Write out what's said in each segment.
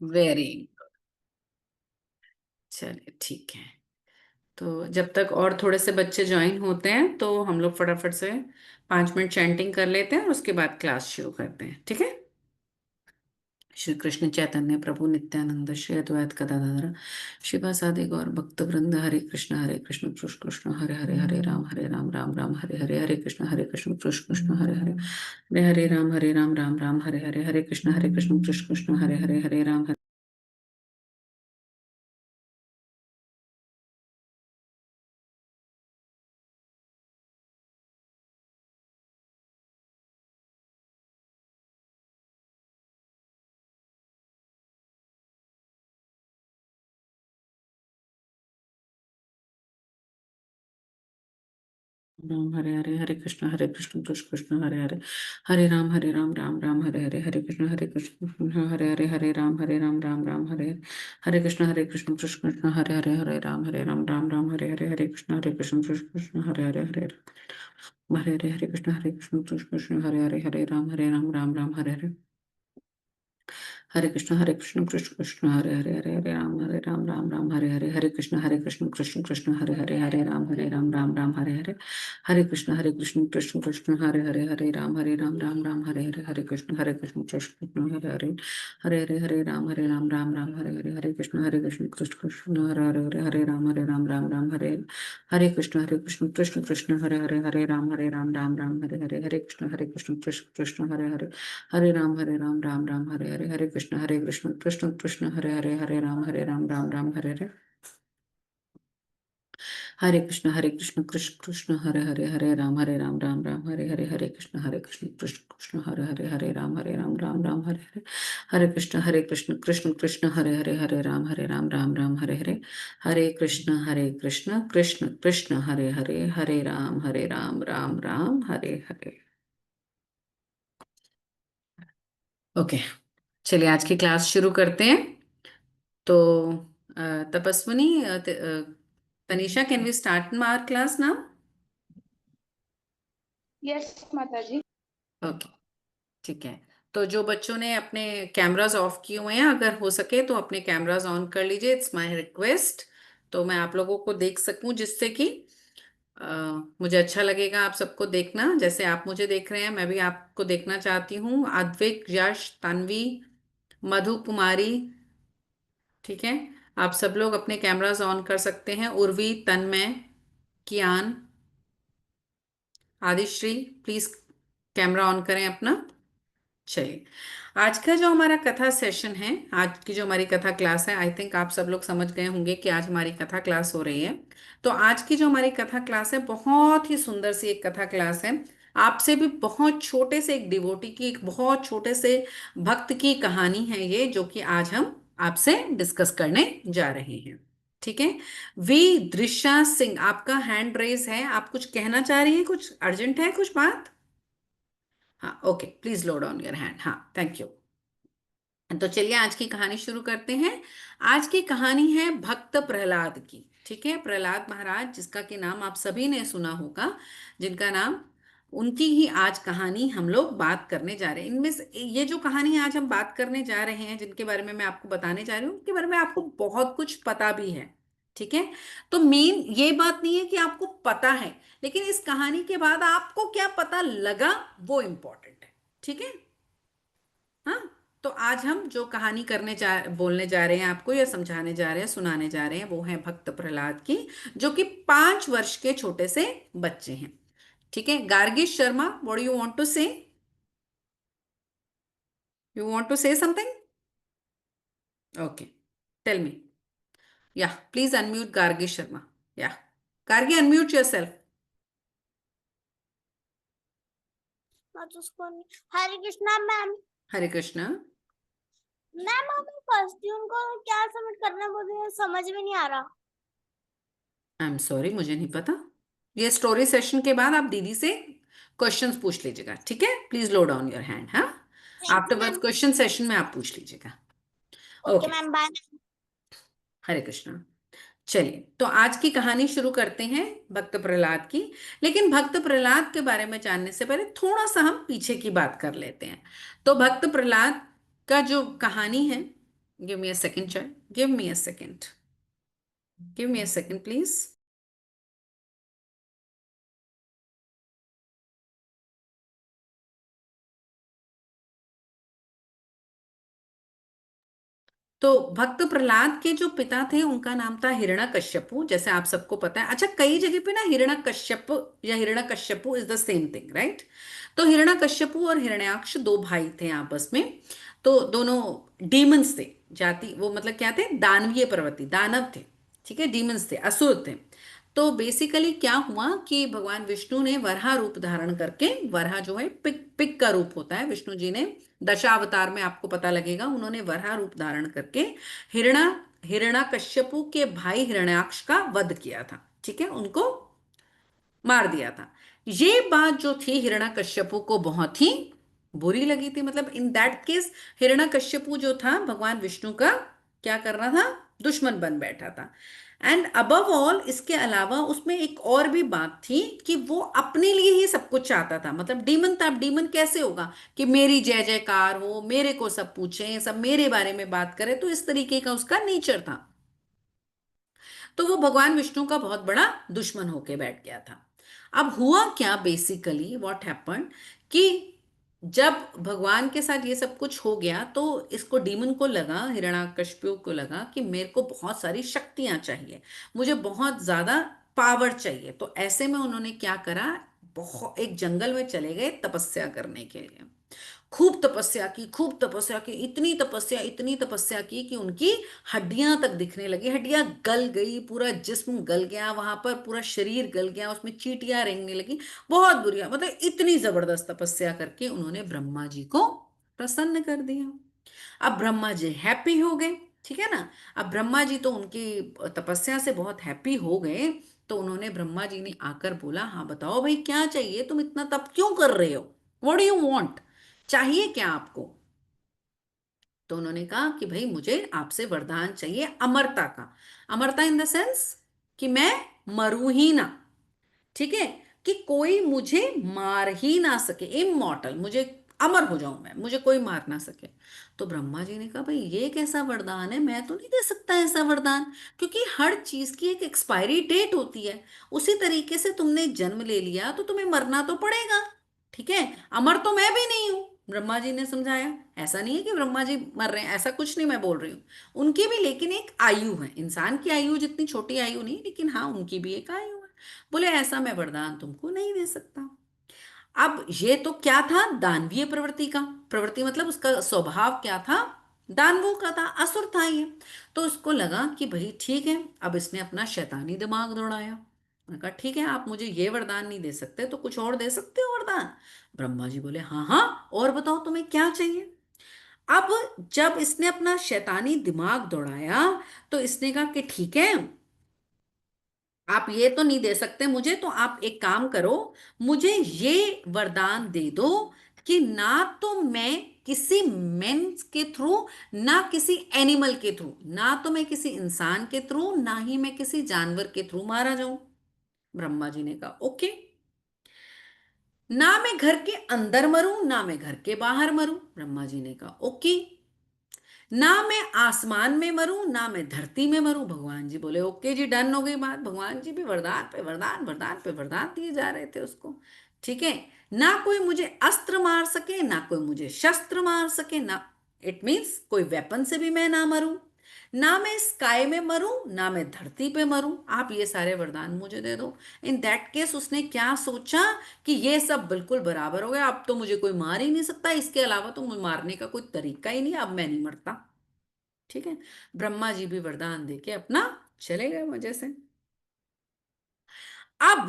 Very. चलिए ठीक है। तो जब तक और थोड़े से बच्चे ज्वाइन होते हैं तो हम लोग फटाफट से 5 मिनट चैंटिंग कर लेते हैं और उसके बाद क्लास शुरू करते हैं, ठीक है। श्री कृष्ण चैतन्य प्रभु नित्यानंद श्री अद्वैत गदाधर शिवासादि गौर भक्त वृंद, हरे कृष्ण कृष्ण कृष्ण हरे राम राम राम हरे हरे कृष्ण कृष्ण कृष्ण हरे राम राम हरे कृष्ण कृष्ण कृष्ण हरे राम राम हरे हरे कृष्ण कृष्ण कृष्ण हरे राम राम हरे कृष्ण हरे राम राम हरे कृष्ण कृष्ण कृष्ण हरे राम राम हरे कृष्ण कृष्ण हरे हरे कृष्ण कृष्ण कृष्ण हरे राम राम हरे कृष्ण कृष्ण हरे राम राम हरे कृष्ण कृष्ण कृष्ण हरे राम हरे कृष्ण कृष्ण कृष्ण हरे राम हरे कृष्ण कृष्ण कृष्ण हरे हरे कृष्ण कृष्ण कृष्ण हरे राम हरे कृष्ण कृष्ण कृष्ण हरे कृष्ण कृष्ण कृष्ण हरे कृष्ण कृष्ण कृष्ण हरे राम हरे कृष्ण कृष्ण कृष्ण हरे राम हरे कृष्ण कृष्ण कृष्ण हरे राम हरे कृष्ण कृष्ण कृष्ण हरे कृष्ण कृष्ण कृष्ण हरे राम राम हरे। ओके, चलिए आज की क्लास शुरू करते हैं। तो Tapaswini, Tanisha, can we start our class now? Yes माता जी। ओके, ठीक है। तो जो बच्चों ने अपने कैमरास ऑफ किए हुए हैं, अगर हो सके तो अपने कैमरास ऑन कर लीजिए, इट्स माय रिक्वेस्ट। तो मैं आप लोगों को देख सकूं, जिससे कि अ, मुझे अच्छा लगेगा आप सबको देखना। जैसे आप मुझे देख रहे हैं, मैं भी आपको देखना चाहती हूँ। अद्विक, यश, तन्वी, मधु कुमारी, ठीक है। आप सब लोग अपने कैमरास ऑन कर सकते हैं। उर्वी, तन्मय, कियान, आदिश्री, प्लीज कैमरा ऑन करें अपना। चलिए, आज का जो हमारा कथा सेशन है, आज की जो हमारी कथा क्लास है, आई थिंक आप सब लोग समझ गए होंगे कि आज हमारी कथा क्लास हो रही है। तो आज की जो हमारी कथा क्लास है, बहुत ही सुंदर सी एक कथा क्लास है। आपसे भी बहुत छोटे से एक डिवोटी की, एक बहुत छोटे से भक्त की कहानी है ये, जो कि आज हम आपसे डिस्कस करने जा रहे हैं, ठीक है। वी दृश्या सिंह, आपका हैंड रेज है, आप कुछ कहना चाह रही हैं? कुछ अर्जेंट है, कुछ बात? हाँ, okay, please load on your hand. हाँ, थैंक यू। तो चलिए आज की कहानी शुरू करते हैं। आज की कहानी है भक्त प्रहलाद की, ठीक है। प्रहलाद महाराज, जिसका कि नाम आप सभी ने सुना होगा, जिनका नाम, उनकी ही आज कहानी हम लोग बात करने जा रहे हैं। इनमें से ये जो कहानी आज हम बात करने जा रहे हैं, जिनके बारे में मैं आपको बताने जा रही हूँ, उनके बारे में आपको बहुत कुछ पता भी है, ठीक है। तो मेन ये बात नहीं है कि आपको पता है, लेकिन इस कहानी के बाद आपको क्या पता लगा, वो इम्पोर्टेंट है, ठीक है। हाँ, तो आज हम जो कहानी बोलने जा रहे हैं आपको, या समझाने जा रहे हैं, सुनाने जा रहे हैं, वो है भक्त प्रहलाद की, जो कि 5 वर्ष के छोटे से बच्चे हैं, ठीक है। Gargi Sharma, what you want to say? You want to say something? Okay, tell me. Yeah, please unmute Gargi Sharma. Yeah, Gargi, unmute yourself. Hare Krishna ma'am. Hare Krishna. Ma'am हमें कॉस्ट्यूम को क्या सबमिट करना है, मुझे समझ में नहीं आ रहा। आई एम सॉरी, मुझे नहीं पता। ये स्टोरी सेशन के बाद आप दीदी से क्वेश्चंस पूछ लीजिएगा, ठीक है। Please load on your hand. हाँ, thank you afterwards ma'am. Question session में आप पूछ लीजिएगा। Okay okay, ma'am, bye. Hare Krishna. चलिए, तो आज की कहानी शुरू करते हैं भक्त प्रहलाद की। लेकिन भक्त प्रहलाद के बारे में जानने से पहले थोड़ा सा हम पीछे की बात कर लेते हैं। तो भक्त प्रहलाद का जो कहानी है, give me a second child, give me a second, give me a second please. तो भक्त प्रहलाद के जो पिता थे उनका नाम था हिरण्यकश्यपु, जैसे आप सबको पता है। अच्छा, कई जगह पे ना हिरण्यकश्यप या Hiranyakashipu is the same thing, right. तो हिरण्यकश्यपु और हिरण्याक्ष दो भाई थे आपस में। तो दोनों डीमंस थे, जाति वो मतलब क्या थे, दानवीय प्रवृत्ति, दानव थे। ठीक है, डीमंस थे, असुर थे। तो बेसिकली क्या हुआ कि भगवान विष्णु ने वराह रूप धारण करके, वराह जो है पिग पिग का रूप होता है, विष्णु जी ने दशावतार में आपको पता लगेगा, उन्होंने वराह रूप धारण करके हिरणा हिरण्यकश्यपु के भाई हिरण्याक्ष का वध किया था। ठीक है, उनको मार दिया था। ये बात जो थी हिरण्यकश्यपु को बहुत ही बुरी लगी थी। मतलब इन दैट केस हिरण्यकश्यपु जो था भगवान विष्णु का क्या कर रहा था, दुश्मन बन बैठा था। एंड अबव ऑल इसके अलावा उसमें एक और भी बात थी कि वो अपने लिए ही सब कुछ चाहता था। मतलब डीमन था, अब डीमन कैसे होगा कि मेरी जय जयकार हो, मेरे को सब पूछें, सब मेरे बारे में बात करें, तो इस तरीके का उसका नेचर था। तो वो भगवान विष्णु का बहुत बड़ा दुश्मन होके बैठ गया था। अब हुआ क्या, बेसिकली व्हाट हैपन कि जब भगवान के साथ ये सब कुछ हो गया तो इसको डीमन को लगा, हिरण्यकश्यपु को लगा कि मेरे को बहुत सारी शक्तियां चाहिए, मुझे बहुत ज्यादा पावर चाहिए। तो ऐसे में उन्होंने क्या करा, बहुत एक जंगल में चले गए तपस्या करने के लिए। खूब तपस्या की, खूब तपस्या की, इतनी तपस्या, इतनी तपस्या की कि उनकी हड्डियां तक दिखने लगी, हड्डियां गल गई, पूरा जिस्म गल गया, वहां पर पूरा शरीर गल गया, उसमें चींटियां रेंगने लगी, बहुत बुरी, मतलब इतनी जबरदस्त तपस्या करके उन्होंने ब्रह्मा जी को प्रसन्न कर दिया। अब ब्रह्मा जी हैप्पी हो गए। ठीक है ना। अब ब्रह्मा जी तो उनकी तपस्या से बहुत हैप्पी हो गए। तो उन्होंने, ब्रह्मा जी ने आकर बोला, हाँ बताओ भाई क्या चाहिए, तुम इतना तप क्यों कर रहे हो, व्हाट डू यू वांट, चाहिए क्या आपको। तो उन्होंने कहा कि भाई मुझे आपसे वरदान चाहिए अमरता का। अमरता इन द सेंस कि मैं मरूं ही ना। ठीक है, कि कोई मुझे मार ही ना सके, इमॉर्टल, मुझे अमर हो जाऊं मैं, मुझे कोई मार ना सके। तो ब्रह्मा जी ने कहा भाई ये कैसा वरदान है, मैं तो नहीं दे सकता ऐसा वरदान, क्योंकि हर चीज की एक एक्सपायरी डेट होती है। उसी तरीके से तुमने जन्म ले लिया तो तुम्हें मरना तो पड़ेगा। ठीक है, अमर तो मैं भी नहीं हूं, ब्रह्मा जी ने समझाया। ऐसा नहीं है कि ब्रह्मा जी मर रहे हैं, ऐसा कुछ नहीं मैं बोल रही हूँ। उनकी भी लेकिन एक आयु है, इंसान की आयु जितनी छोटी आयु नहीं, लेकिन हाँ उनकी भी एक आयु है। बोले ऐसा मैं वरदान तुमको नहीं दे सकता। अब ये तो क्या था, दानवीय प्रवृत्ति का, प्रवृत्ति मतलब उसका स्वभाव क्या था, दानवों का था, असुर था ये। तो उसको लगा कि भाई ठीक है, अब इसने अपना शैतानी दिमाग दौड़ाया। मैंने कहा ठीक है, आप मुझे ये वरदान नहीं दे सकते तो कुछ और दे सकते हो वरदान। ब्रह्मा जी बोले हाँ हाँ, और बताओ तुम्हें क्या चाहिए। अब जब इसने अपना शैतानी दिमाग दौड़ाया तो इसने कहा कि ठीक है, आप ये तो नहीं दे सकते मुझे, तो आप एक काम करो, मुझे ये वरदान दे दो कि ना तो मैं किसी मेंस के थ्रू, ना किसी एनिमल के थ्रू, ना तो मैं किसी इंसान के थ्रू, ना ही मैं किसी जानवर के थ्रू मारा जाऊं। ब्रह्मा जी ने कहा ओके। ना मैं घर के अंदर मरूं, ना मैं घर के बाहर मरूं। ब्रह्मा जी ने कहा ओके। ना मैं आसमान में मरूं, ना मैं धरती में मरूं। भगवान जी बोले ओके जी, डन हो गई बात। भगवान जी भी वरदान पे वरदान, वरदान पे वरदान दिए जा रहे थे उसको। ठीक है, ना कोई मुझे अस्त्र मार सके, ना कोई मुझे शस्त्र मार सके, ना इट मीन्स कोई वेपन से भी मैं ना मरूं, ना मैं स्काई में मरूं, ना मैं धरती पे मरूं, आप ये सारे वरदान मुझे दे दो। इन दैट केस उसने क्या सोचा कि ये सब बिल्कुल बराबर हो गया, अब तो मुझे कोई मार ही नहीं सकता, इसके अलावा तो मुझे मारने का कोई तरीका ही नहीं, अब मैं नहीं मरता। ठीक है, ब्रह्मा जी भी वरदान देके अपना चले गए मजे से। अब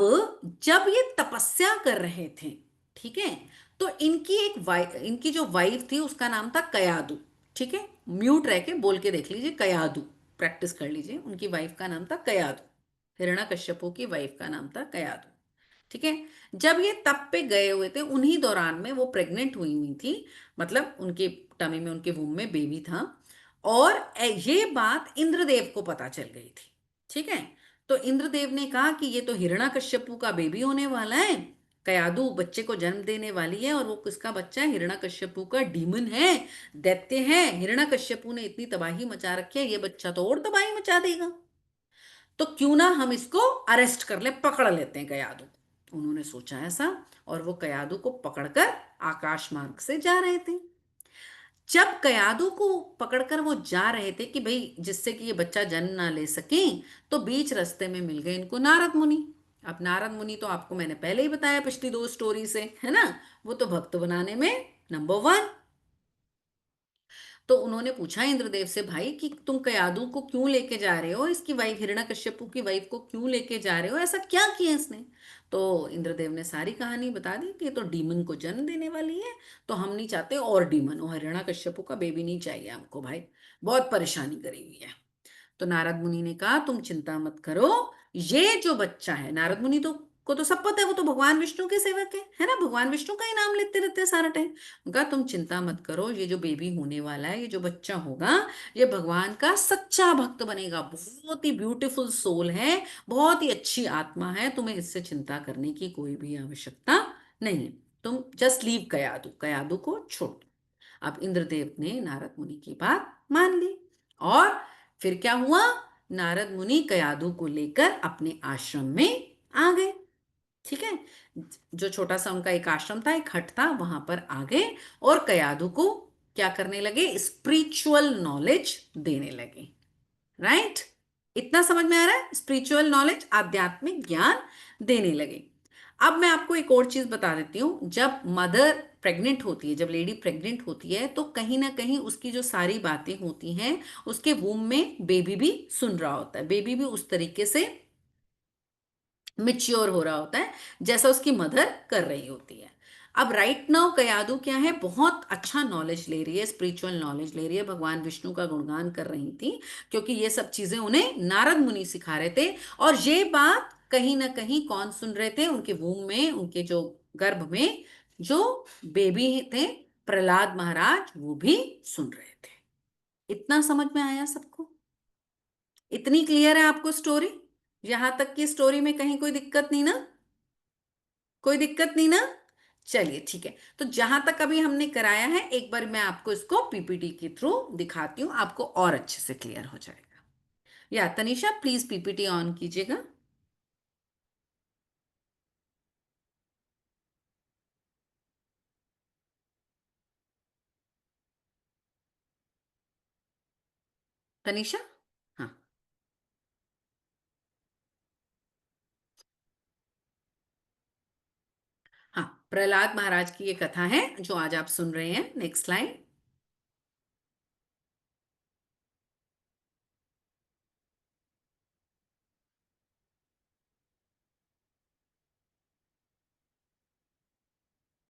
जब ये तपस्या कर रहे थे, ठीक है, तो इनकी इनकी जो वाइफ थी उसका नाम था कयादु। ठीक है, म्यूट रह के बोल के देख लीजिए, कयादु, प्रैक्टिस कर लीजिए। उनकी वाइफ का नाम था कयादु, हिरण्यकश्यपु की वाइफ का नाम था कयादु। ठीक है, जब ये तप पे गए हुए थे उन्हीं दौरान में वो प्रेग्नेंट हुई हुई थी, मतलब उनके टमी में, उनके वूम में बेबी था। और ये बात इंद्रदेव को पता चल गई थी। ठीक है, तो इंद्रदेव ने कहा कि ये तो हिरण्यकश्यपु का बेबी होने वाला है, कयादू बच्चे को जन्म देने वाली है, और वो किसका बच्चा है? हिरण्यकश्यपु का डीमन है, दैत्य है। हिरण्यकश्यपु ने इतनी तबाही मचा रखी है, ये बच्चा तो और तबाही मचा देगा। तो क्यों ना हम इसको अरेस्ट कर ले, पकड़ लेते हैं कयादू को। उन्होंने सोचा ऐसा, और वो कयादू को पकड़कर आकाश मार्ग से जा रहे थे। जब कयादू को पकड़कर वो जा रहे थे कि भाई जिससे कि ये बच्चा जन्म ना ले सके, तो बीच रास्ते में मिल गए इनको नारद मुनि। अब नारद मुनि तो आपको मैंने पहले ही बताया पिछली दो स्टोरी से, है ना, वो तो भक्त बनाने में नंबर वन। तो उन्होंने पूछा इंद्रदेव से, भाई कि तुम कयादू को क्यों लेके जा रहे हो, इसकी वाइफ हिरण्यकश्यपु की वाइफ को क्यों लेके जा रहे हो, ऐसा क्या किया इसने? तो इंद्रदेव ने सारी कहानी बता दी कि ये तो डीमन को जन्म देने वाली है, तो हम नहीं चाहते और डीमन हो, हिरण्यकश्यपु का बेबी नहीं चाहिए हमको भाई, बहुत परेशानी करी हुई है। तो नारद मुनि ने कहा, तुम चिंता मत करो, ये जो बच्चा है, नारद मुनि तो को तो सब पता है, वो तो भगवान विष्णु के सेवक है ना, भगवान विष्णु का ही नाम लेते रहते हैं सारा टाइम। उनका तुम चिंता मत करो, ये जो बेबी होने वाला है, ये जो बच्चा होगा, ये भगवान का सच्चा भक्त बनेगा, बहुत ही ब्यूटीफुल सोल है, बहुत ही अच्छी आत्मा है, तुम्हें इससे चिंता करने की कोई भी आवश्यकता नहीं है। तुम जस्ट लीव कयादू, कयादू को छोड़ दो। अब इंद्रदेव ने नारद मुनि की बात मान ली, और फिर क्या हुआ? नारद मुनि कयादू को लेकर अपने आश्रम में आ गए। ठीक है, जो छोटा सा उनका एक आश्रम था, एक हट था, वहां पर आ गए, और कयादू को क्या करने लगे? स्पिरिचुअल नॉलेज देने लगे। राइट? इतना समझ में आ रहा है? स्पिरिचुअल नॉलेज, आध्यात्मिक ज्ञान देने लगे। अब मैं आपको एक और चीज बता देती हूँ, जब मदर प्रेग्नेंट होती है, जब लेडी प्रेग्नेंट होती है, तो कहीं ना कहीं उसकी जो सारी बातें होती हैं, उसके वूम में बेबी भी सुन रहा होता है, बेबी भी उस तरीके से मिच्योर हो रहा होता है जैसा उसकी मदर कर रही होती है। अब राइट नाउ कयादू क्या है? बहुत अच्छा नॉलेज ले रही है, स्पिरिचुअल नॉलेज ले रही है, भगवान विष्णु का गुणगान कर रही थी, क्योंकि ये सब चीजें उन्हें नारद मुनि सिखा रहे थे। और ये बात कहीं ना कहीं कौन सुन रहे थे? उनके वूम में, उनके जो गर्भ में जो बेबी थे, प्रहलाद महाराज, वो भी सुन रहे थे। इतना समझ में आया सबको? इतनी क्लियर है आपको स्टोरी? यहां तक की स्टोरी में कहीं कोई दिक्कत नहीं ना? कोई दिक्कत नहीं ना? चलिए ठीक है, तो जहां तक अभी हमने कराया है, एक बार मैं आपको इसको पीपीटी के थ्रू दिखाती हूँ, आपको और अच्छे से क्लियर हो जाएगा। या तनीषा प्लीज पीपीटी ऑन कीजिएगा। तनीषा? हाँ। हाँ, प्रहलाद महाराज की ये कथा है जो आज आप सुन रहे हैं। Next slide.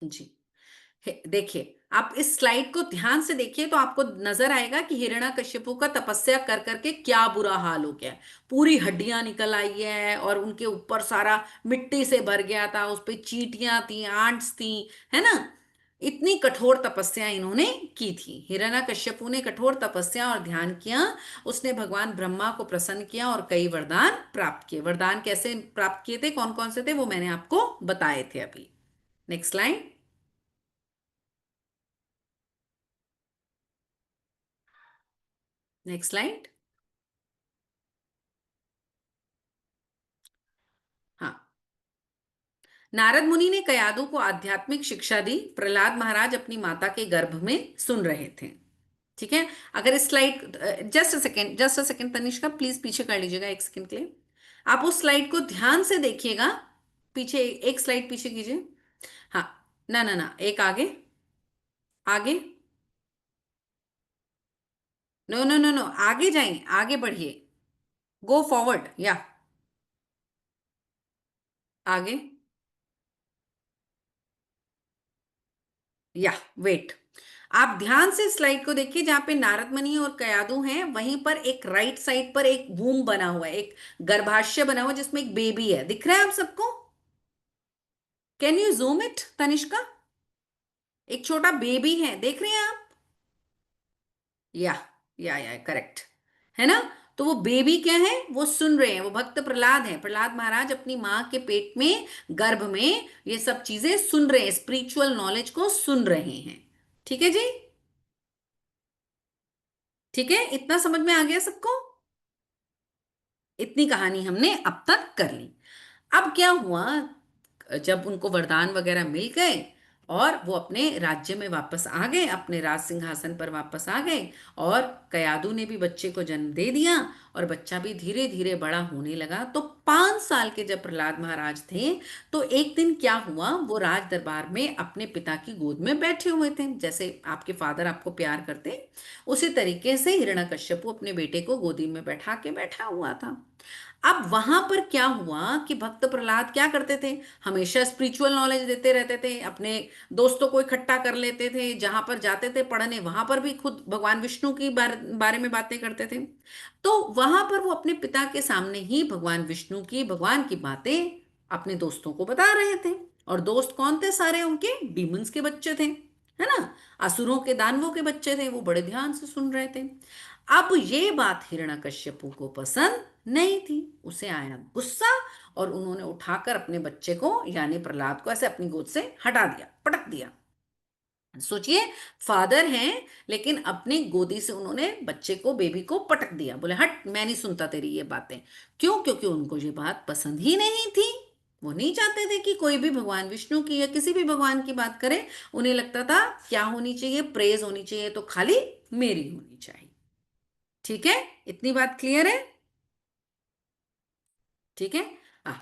जी, देखिए, आप इस स्लाइड को ध्यान से देखिए तो आपको नजर आएगा कि हिरण्यकश्यपु का तपस्या कर करके क्या बुरा हाल हो गया है। पूरी हड्डियां निकल आई है, और उनके ऊपर सारा मिट्टी से भर गया था, उस पे चींटियां थी, आंट्स थी, है ना। इतनी कठोर तपस्या इन्होंने की थी। हिरण्यकश्यपु ने कठोर तपस्या और ध्यान किया, उसने भगवान ब्रह्मा को प्रसन्न किया और कई वरदान प्राप्त किए। वरदान कैसे प्राप्त किए थे, कौन कौन से थे, वो मैंने आपको बताए थे अभी। Next line. Next slide. हाँ, नारद मुनि ने कयादू को आध्यात्मिक शिक्षा दी, प्रहलाद महाराज अपनी माता के गर्भ में सुन रहे थे। ठीक है, अगर इस slide, just a second, just a second Tanishka, please पीछे कर लीजिएगा एक सेकेंड के लिए। आप उस स्लाइड को ध्यान से देखिएगा, पीछे एक स्लाइड पीछे कीजिए। हाँ, ना ना ना, एक आगे, आगे, नो नो नो नो, आगे जाइए, आगे बढ़िए, गो फॉरवर्ड, या आगे, या वेट। आप ध्यान से स्लाइड को देखिए, जहां पे नारद मुनि और कयादू हैं, वहीं पर एक राइट साइड पर एक वूम बना हुआ है, एक गर्भाशय बना हुआ है जिसमें एक बेबी है, दिख रहा है आप सबको? Can you zoom it Tanishka? एक छोटा बेबी है, देख रहे हैं आप? या करेक्ट, है ना। तो वो बेबी क्या है, वो सुन रहे हैं, वो भक्त प्रहलाद है। प्रहलाद महाराज अपनी माँ के पेट में, गर्भ में ये सब चीजें सुन रहे हैं, स्पिरिचुअल नॉलेज को सुन रहे हैं। ठीक है जी। ठीक है, इतना समझ में आ गया सबको? इतनी कहानी हमने अब तक कर ली। अब क्या हुआ, जब उनको वरदान वगैरह मिल गए और वो अपने राज्य में वापस आ गए, अपने राज सिंहासन पर वापस आ गए, और कयादू ने भी बच्चे को जन्म दे दिया, और बच्चा भी धीरे धीरे बड़ा होने लगा। तो 5 साल के जब प्रहलाद महाराज थे, तो एक दिन क्या हुआ, वो राज दरबार में अपने पिता की गोद में बैठे हुए थे, जैसे आपके फादर आपको प्यार करते, उसी तरीके से हिरण्यकश्यपु अपने बेटे को गोदी में बैठा के बैठा हुआ था। अब वहां पर क्या हुआ कि भक्त प्रहलाद क्या करते थे, हमेशा स्पिरिचुअल नॉलेज देते रहते थे, अपने दोस्तों को इकट्ठा कर लेते थे, जहां पर जाते थे पढ़ने वहां पर भी खुद भगवान विष्णु की बारे में बातें करते थे। तो वहां पर वो अपने पिता के सामने ही भगवान विष्णु की, भगवान की बातें अपने दोस्तों को बता रहे थे। और दोस्त कौन थे, सारे उनके डीमंस के बच्चे थे, है ना, असुरों के, दानवों के बच्चे थे, वो बड़े ध्यान से सुन रहे थे। अब ये बात हिरण्यकश्यपु को पसंद नहीं थी, उसे आया गुस्सा, और उन्होंने उठाकर अपने बच्चे को यानी प्रहलाद को ऐसे अपनी गोद से हटा दिया, पटक दिया। सोचिए, फादर हैं लेकिन अपनी गोदी से उन्होंने बच्चे को, बेबी को पटक दिया, बोले हट, मैं नहीं सुनता तेरी ये बातें। क्यों? क्योंकि उनको ये बात पसंद ही नहीं थी। वो नहीं चाहते थे कि कोई भी भगवान विष्णु की या किसी भी भगवान की बात करे। उन्हें लगता था क्या होनी चाहिए, प्रेज होनी चाहिए तो खाली मेरी होनी चाहिए। ठीक है, इतनी बात क्लियर है? ठीक है। आ,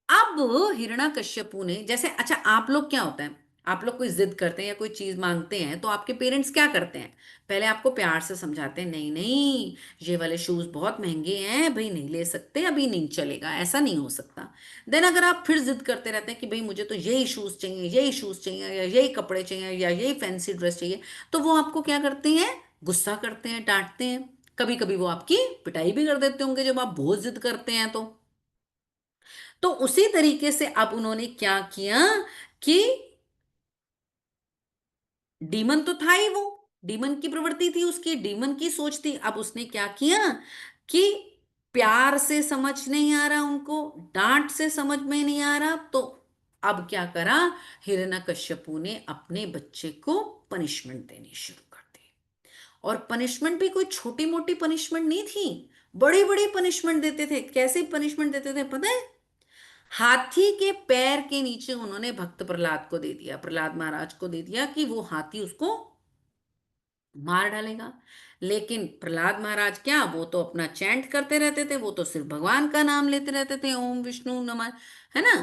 अब हिरण्यकश्यपु ने, जैसे अच्छा आप लोग क्या होता है, आप लोग कोई जिद करते हैं या कोई चीज मांगते हैं तो आपके पेरेंट्स क्या करते हैं, पहले आपको प्यार से समझाते हैं, नहीं नहीं ये वाले शूज बहुत महंगे हैं भाई, नहीं ले सकते, अभी नहीं चलेगा, ऐसा नहीं हो सकता। देन अगर आप फिर जिद करते रहते हैं कि भाई मुझे तो यही शूज चाहिए, यही शूज चाहिए, या यही कपड़े चाहिए, या यही फैंसी ड्रेस चाहिए, तो वो आपको क्या करते हैं, गुस्सा करते हैं, डांटते हैं। कभी कभी वो आपकी पिटाई भी कर देते होंगे जब आप बहुत जिद करते हैं तो उसी तरीके से अब उन्होंने क्या किया कि डीमन तो था ही वो, डीमन की प्रवृत्ति थी उसकी, डीमन की सोच थी। अब उसने क्या किया कि प्यार से समझ नहीं आ रहा उनको, डांट से समझ में नहीं आ रहा, तो अब क्या करा, हिरण्यकश्यपु ने अपने बच्चे को पनिशमेंट देनी शुरू कर दी। और पनिशमेंट भी कोई छोटी मोटी पनिशमेंट नहीं थी, बड़ी बड़ी पनिशमेंट देते थे। कैसे पनिशमेंट देते थे पता है? हाथी के पैर के नीचे उन्होंने भक्त प्रहलाद को दे दिया, प्रहलाद महाराज को दे दिया कि वो हाथी उसको मार डालेगा। लेकिन प्रहलाद महाराज क्या, वो तो अपना चैंट करते रहते थे, वो तो सिर्फ भगवान का नाम लेते रहते थे, ओम विष्णु नमः, है ना,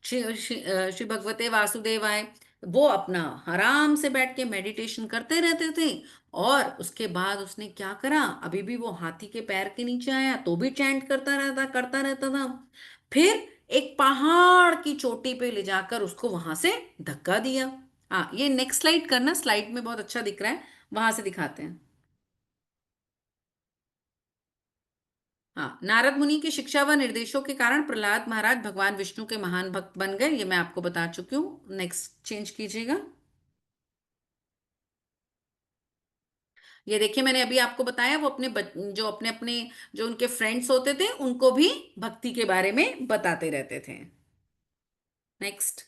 श्री भगवते वासुदेवाय। वो अपना आराम से बैठ के मेडिटेशन करते रहते थे। और उसके बाद उसने क्या करा, अभी भी वो हाथी के पैर के नीचे आया तो भी चैंट करता रहता था। फिर एक पहाड़ की चोटी पे ले जाकर उसको वहां से धक्का दिया। हाँ, ये नेक्स्ट स्लाइड करना, स्लाइड में बहुत अच्छा दिख रहा है, वहां से दिखाते हैं। हाँ, नारद मुनि की शिक्षा व निर्देशों के कारण प्रहलाद महाराज भगवान विष्णु के महान भक्त बन गए, ये मैं आपको बता चुकी हूँ। नेक्स्ट चेंज कीजिएगा। ये देखिए, मैंने अभी आपको बताया, वो जो अपने अपने जो उनके फ्रेंड्स होते थे उनको भी भक्ति के बारे में बताते रहते थे। नेक्स्ट।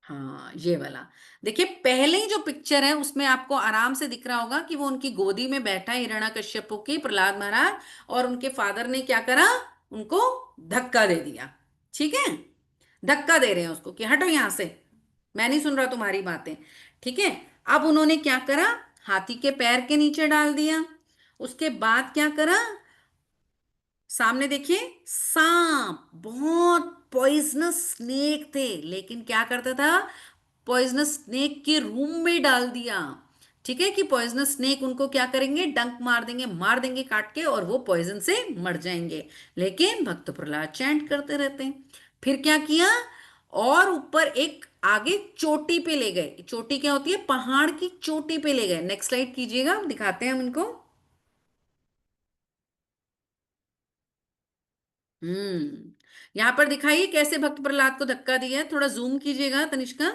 हाँ, ये वाला देखिए, पहले ही जो पिक्चर है उसमें आपको आराम से दिख रहा होगा कि वो उनकी गोदी में बैठा है हिरण्यकश्यपु की प्रहलाद महाराज, और उनके फादर ने क्या करा, उनको धक्का दे दिया। ठीक है, धक्का दे रहे हैं उसको कि हटो यहां से, मैं नहीं सुन रहा तुम्हारी बातें। ठीक है, अब उन्होंने क्या करा, हाथी के पैर के नीचे डाल दिया। उसके बाद क्या करा, सामने देखिए, सांप, बहुत पॉइजनस स्नेक थे, लेकिन क्या करता था, पॉइजनस स्नेक के रूम में डाल दिया। ठीक है, कि पॉइजनस स्नेक उनको क्या करेंगे, डंक मार देंगे काट के, और वो पॉइजन से मर जाएंगे। लेकिन भक्त प्रहलाद चैंट करते रहते हैं। फिर क्या किया, और ऊपर एक आगे चोटी पे ले गए। चोटी क्या होती है, पहाड़ की चोटी पे ले गए। नेक्स्ट स्लाइड कीजिएगा, दिखाते हैं हम इनको। यहां पर दिखाइए कैसे भक्त प्रहलाद को धक्का दिया है, थोड़ा जूम कीजिएगा तनिष्का।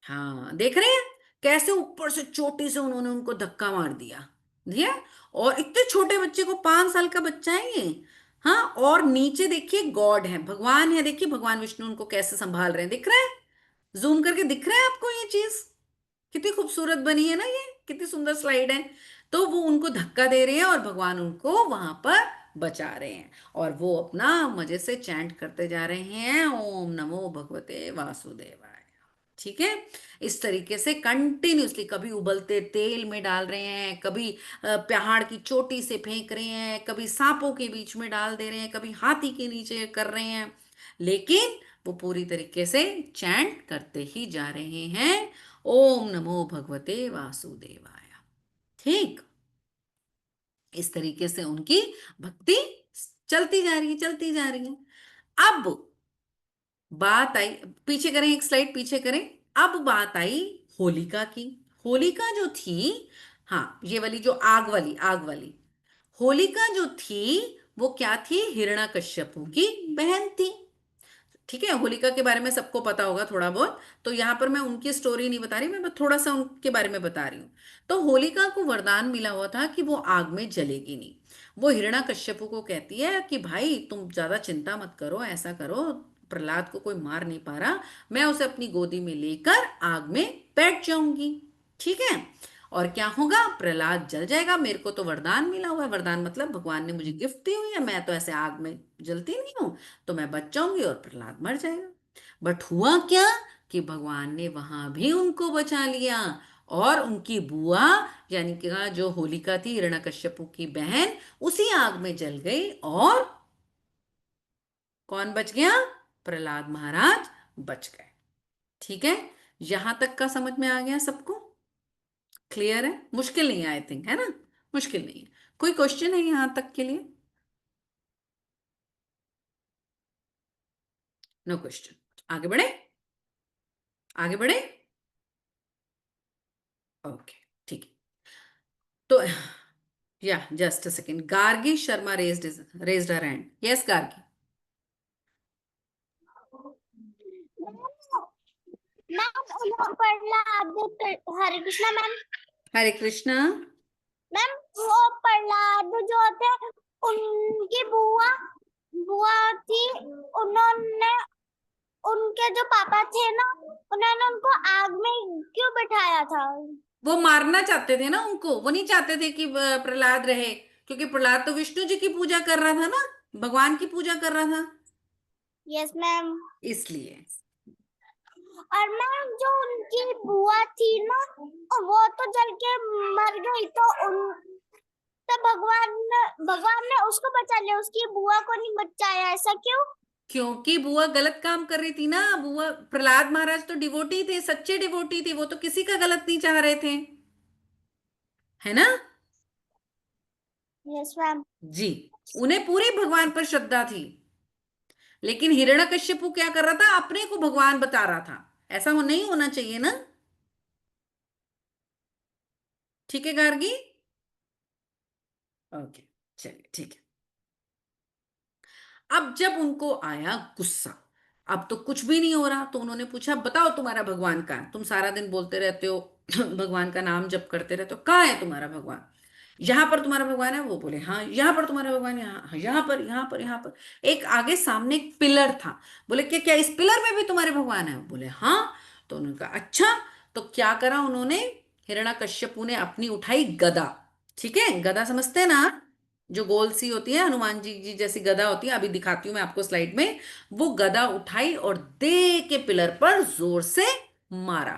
हाँ, देख रहे हैं कैसे ऊपर से चोटी से उन्होंने उनको धक्का मार दिया। दिया। और इतने छोटे बच्चे को, 5 साल का बच्चा है ये। हाँ, और नीचे देखिए गॉड है, भगवान है, देखिए भगवान विष्णु उनको कैसे संभाल रहे हैं, दिख रहा है? जूम करके दिख रहा है आपको ये चीज? कितनी खूबसूरत बनी है ना ये, कितनी सुंदर स्लाइड है। तो वो उनको धक्का दे रहे हैं और भगवान उनको वहां पर बचा रहे हैं। और वो अपना मजे से चैंट करते जा रहे हैं, ओम नमो भगवते वासुदेवाय। ठीक है। इस तरीके से कंटिन्यूसली, कभी उबलते तेल में डाल रहे हैं, कभी पहाड़ की चोटी से फेंक रहे हैं, कभी सांपों के बीच में डाल दे रहे हैं, कभी हाथी के नीचे कर रहे हैं। लेकिन वो पूरी तरीके से चैंट करते ही जा रहे हैं, ओम नमो भगवते वासुदेवाय। ठीक। इस तरीके से उनकी भक्ति चलती जा रही है, चलती जा रही है। अब बात आई, पीछे करें, एक स्लाइड पीछे करें। अब बात आई होलिका की। होलिका जो थी, हाँ ये वाली जो आग वाली, आग वाली होलिका जो थी, वो क्या थी? हिरण्यकश्यपु की बहन थी। ठीक है, होलिका के बारे में सबको पता होगा थोड़ा बहुत, तो यहां पर मैं उनकी स्टोरी नहीं बता रही, मैं बस थोड़ा सा उनके बारे में बता रही हूँ। तो होलिका को वरदान मिला हुआ था कि वो आग में जलेगी नहीं। वो हिरण्यकश्यपु को कहती है कि भाई तुम ज्यादा चिंता मत करो, ऐसा करो, प्रहलाद को कोई मार नहीं पा रहा, मैं उसे अपनी गोदी में लेकर आग में बैठ जाऊंगी। ठीक है। और क्या होगा? प्रहलाद जल जाएगा, मेरे को तो वरदान मिला हुआ है, वरदान मतलब भगवान ने मुझे गिफ्ट दी हुई है, मैं तो ऐसे आग में जलती नहीं हूं, तो मैं बच जाऊंगी और प्रहलाद मर जाएगा। बट हुआ क्या कि भगवान ने वहां भी उनको बचा लिया। और उनकी बुआ, यानी कि जो होलिका थी हिरण्यकश्यपु की बहन, उसी आग में जल गई। और कौन बच गया? प्रहलाद महाराज बच गए। ठीक है। यहां तक का समझ में आ गया सबको? क्लियर है? मुश्किल नहीं है आई थिंक, है ना? मुश्किल नहीं है। कोई क्वेश्चन है यहां तक के लिए? No question. आगे बढ़े, आगे बढ़े। ओके। ठीक है। तो yeah just a second, Gargi Sharma raised her hand. Yes Gargi. Ma'am Prahlad, Hare Krishna ma'am. Hare Krishna. Ma'am वो प्रहलाद जो थे, उनकी बुआ बुआ थी, उन्होंने, उनके जो पापा थे ना, उन्होंने उनको आग में क्यों बिठाया था? वो मारना चाहते थे ना उनको, वो नहीं चाहते थे कि प्रहलाद रहे, क्योंकि प्रहलाद तो विष्णु जी की पूजा कर रहा था ना, भगवान की पूजा कर रहा था, यस मैम। इसलिए। और मैम जो उनकी बुआ थी ना, वो तो जल के मर गई, तो उन, तो भगवान ने उसको बचा लिया, उसकी बुआ को नहीं बचाया, ऐसा क्यों? क्योंकि बुआ गलत काम कर रही थी ना। बुआ, प्रहलाद महाराज तो डिवोटी थे, सच्चे डिवोटी थे, वो तो किसी का गलत नहीं चाह रहे थे, है ना? Yes ma'am. जी। उन्हें पूरी भगवान पर श्रद्धा थी। लेकिन हिरण्यकश्यपु क्या कर रहा था? अपने को भगवान बता रहा था। ऐसा वो नहीं होना चाहिए ना। ठीक है गार्गी। ओके। चलिए ठीक है। अब जब उनको आया गुस्सा, अब तो कुछ भी नहीं हो रहा, तो उन्होंने पूछा बताओ तुम्हारा भगवान कहाँ है? तुम सारा दिन बोलते रहते हो भगवान का नाम जप करते रहते हो, कहाँ है तुम्हारा भगवान? यहाँ पर तुम्हारा भगवान है? वो बोले हाँ यहाँ पर तुम्हारा भगवान है, यहाँ, हाँ, यहाँ पर, यहाँ पर, यहाँ पर। एक आगे सामने एक पिलर था। बोले क्या क्या इस पिलर में भी तुम्हारे भगवान है? बोले हाँ। तो उन्होंने कहा अच्छा। तो क्या करा उन्होंने? हिरण्यकश्यपु ने अपनी उठाई गदा। ठीक है, गदा समझते हैं ना? जो गोल सी होती है, हनुमान जी जैसी गदा होती है, अभी दिखाती हूं मैं आपको स्लाइड में। वो गदा उठाई और दे के पिलर पर जोर से मारा।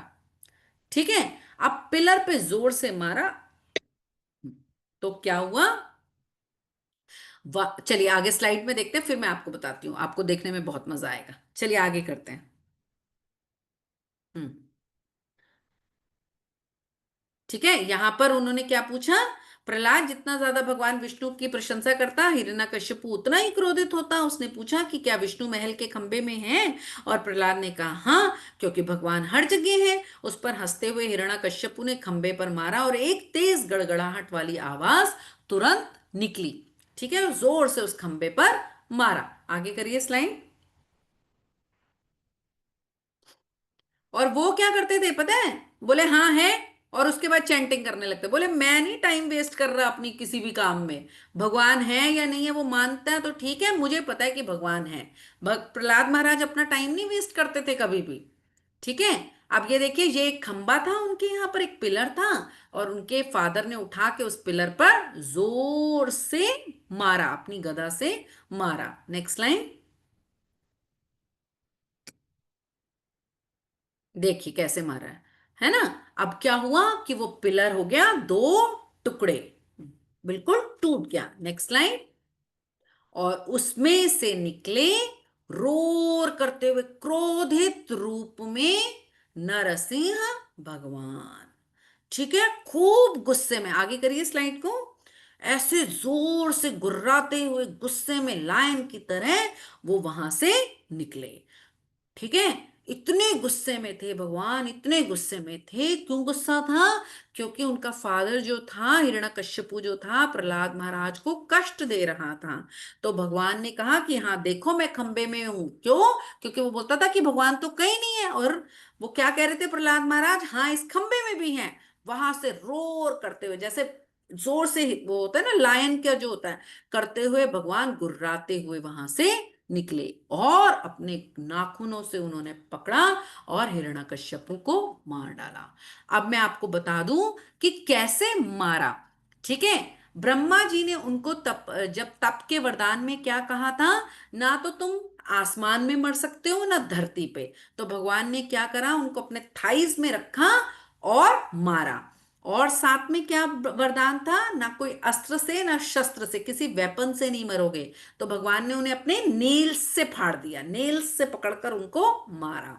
ठीक है। अब पिलर पे जोर से मारा, तो क्या हुआ? चलिए आगे स्लाइड में देखते हैं, फिर मैं आपको बताती हूँ, आपको देखने में बहुत मजा आएगा। चलिए आगे करते हैं। हम्म। ठीक है। यहां पर उन्होंने क्या पूछा? प्रहलाद जितना ज्यादा भगवान विष्णु की प्रशंसा करता, हिरण्यकश्यपु उतना ही क्रोधित होता। उसने पूछा कि क्या विष्णु महल के खंबे में है? और प्रहलाद ने कहा हाँ, क्योंकि भगवान हर जगह है। उस पर हंसते हुए हिरण्यकश्यपु ने खंबे पर मारा और एक तेज गड़गड़ाहट वाली आवाज तुरंत निकली। ठीक है, और जोर से उस खंबे पर मारा। आगे करिए स्लाइड। और वो क्या करते थे पता है, बोले हाँ है, और उसके बाद चैंटिंग करने लगते, बोले मैं नहीं टाइम वेस्ट कर रहा अपनी किसी भी काम में, भगवान है या नहीं है वो मानता है तो ठीक है, मुझे पता है कि भगवान है। प्रहलाद महाराज अपना टाइम नहीं वेस्ट करते थे कभी भी। ठीक है। अब ये देखिए, ये एक खंबा था उनके यहाँ पर, एक पिलर था, और उनके फादर ने उठा के उस पिलर पर जोर से मारा, अपनी गदा से मारा। नेक्स्ट लाइन देखिए कैसे मारा है ना। अब क्या हुआ कि वो पिलर हो गया दो टुकड़े, बिल्कुल टूट गया। नेक्स्ट लाइन, और उसमें से निकले रोर करते हुए क्रोधित रूप में नरसिंह भगवान। ठीक है, खूब गुस्से में, आगे करिए स्लाइड को, ऐसे जोर से गुर्राते हुए गुस्से में लायन की तरह वो वहां से निकले। ठीक है, इतने गुस्से में थे भगवान, इतने गुस्से में थे। क्यों गुस्सा था? क्योंकि उनका फादर जो था हिरण्यकश्यपु जो था, प्रहलाद महाराज को कष्ट दे रहा था। तो भगवान ने कहा कि हाँ देखो मैं खंबे में हूं। क्यों? क्योंकि वो बोलता था कि भगवान तो कहीं नहीं है, और वो क्या कह रहे थे प्रहलाद महाराज, हाँ इस खंबे में भी हैं। वहां से रोर करते हुए, जैसे जोर से वो होता है ना लायन का जो होता है, करते हुए भगवान गुर्राते हुए वहां से निकले, और अपने नाखूनों से उन्होंने पकड़ा और हिरण्यकश्यपु को मार डाला। अब मैं आपको बता दूं कि कैसे मारा। ठीक है, ब्रह्मा जी ने उनको तप, जब तप के वरदान में क्या कहा था, ना तो तुम आसमान में मर सकते हो ना धरती पे, तो भगवान ने क्या करा, उनको अपने थाइस में रखा और मारा। और साथ में क्या वरदान था, ना कोई अस्त्र से ना शस्त्र से, किसी वेपन से नहीं मरोगे। तो भगवान ने उन्हें अपने नेल्स से फाड़ दिया, नेल्स से पकड़कर उनको मारा।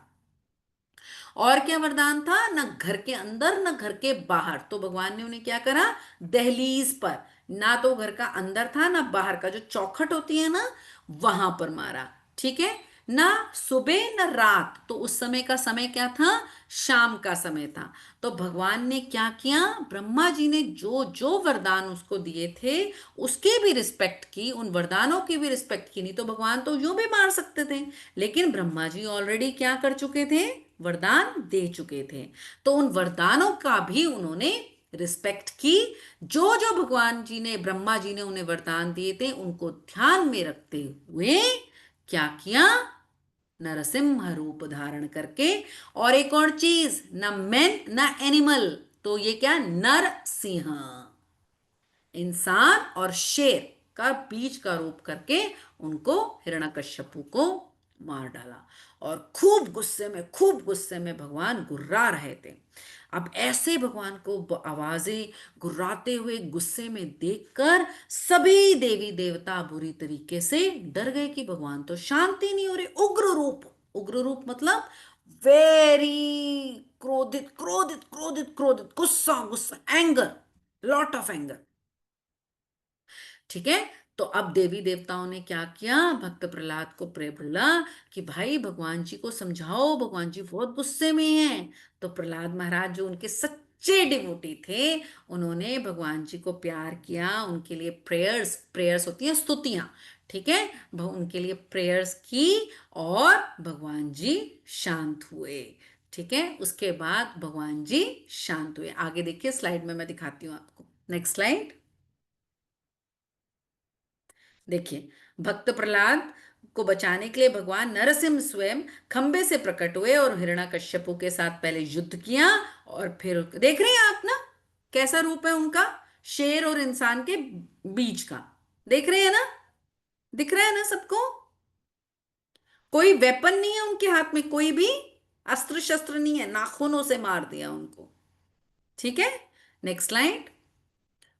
और क्या वरदान था, ना घर के अंदर ना घर के बाहर, तो भगवान ने उन्हें क्या करा, दहलीज पर, ना तो घर का अंदर था ना बाहर का जो चौखट होती है ना, वहां पर मारा। ठीक है, ना सुबह ना रात, तो उस समय का समय क्या था, शाम का समय था। तो भगवान ने क्या किया, ब्रह्मा जी ने जो जो वरदान उसको दिए थे उसकी भी रिस्पेक्ट की, उन वरदानों की भी रिस्पेक्ट की। नहीं तो भगवान तो यूं भी मार सकते थे, लेकिन ब्रह्मा जी ऑलरेडी क्या कर चुके थे, वरदान दे चुके थे। तो उन वरदानों का भी उन्होंने रिस्पेक्ट की। जो जो भगवान जी ने, ब्रह्मा जी ने उन्हें वरदान दिए थे उनको ध्यान में रखते हुए क्या किया, नरसिंह रूप धारण करके। और एक और चीज, ना मैन ना एनिमल, तो ये क्या, नर सिंह, इंसान और शेर का बीच का रूप करके उनको, हिरण्यकश्यपु को मार डाला। और खूब गुस्से में, खूब गुस्से में भगवान गुर्रा रहे थे। अब ऐसे भगवान को आवाजें गुर्राते हुए गुस्से में देखकर सभी देवी देवता बुरी तरीके से डर गए कि भगवान तो शांति नहीं हो रहे, उग्र रूप, उग्र रूप मतलब वेरी क्रोधित क्रोधित क्रोधित क्रोधित, गुस्सा गुस्सा, एंगर, लॉट ऑफ एंगर। ठीक है, तो अब देवी देवताओं ने क्या किया, भक्त प्रहलाद को प्रे बोला कि भाई भगवान जी को समझाओ, भगवान जी बहुत गुस्से में हैं। तो प्रहलाद महाराज जो उनके सच्चे डिवोटी थे, उन्होंने भगवान जी को प्यार किया, उनके लिए प्रेयर्स, प्रेयर्स होती हैं स्तुतियां, ठीक है, उनके लिए प्रेयर्स की, और भगवान जी शांत हुए। ठीक है, उसके बाद भगवान जी शांत हुए। आगे देखिए स्लाइड में मैं दिखाती हूँ आपको। नेक्स्ट स्लाइड देखिए, भक्त प्रहलाद को बचाने के लिए भगवान नरसिंह स्वयं खंबे से प्रकट हुए और हिरण्यकश्यपु के साथ पहले युद्ध किया, और फिर देख रहे हैं आप ना कैसा रूप है उनका, शेर और इंसान के बीच का, देख रहे हैं ना, दिख रहा है ना सबको, कोई वेपन नहीं है उनके हाथ में, कोई भी अस्त्र शस्त्र नहीं है, नाखूनों से मार दिया उनको। ठीक है, नेक्स्ट लाइन,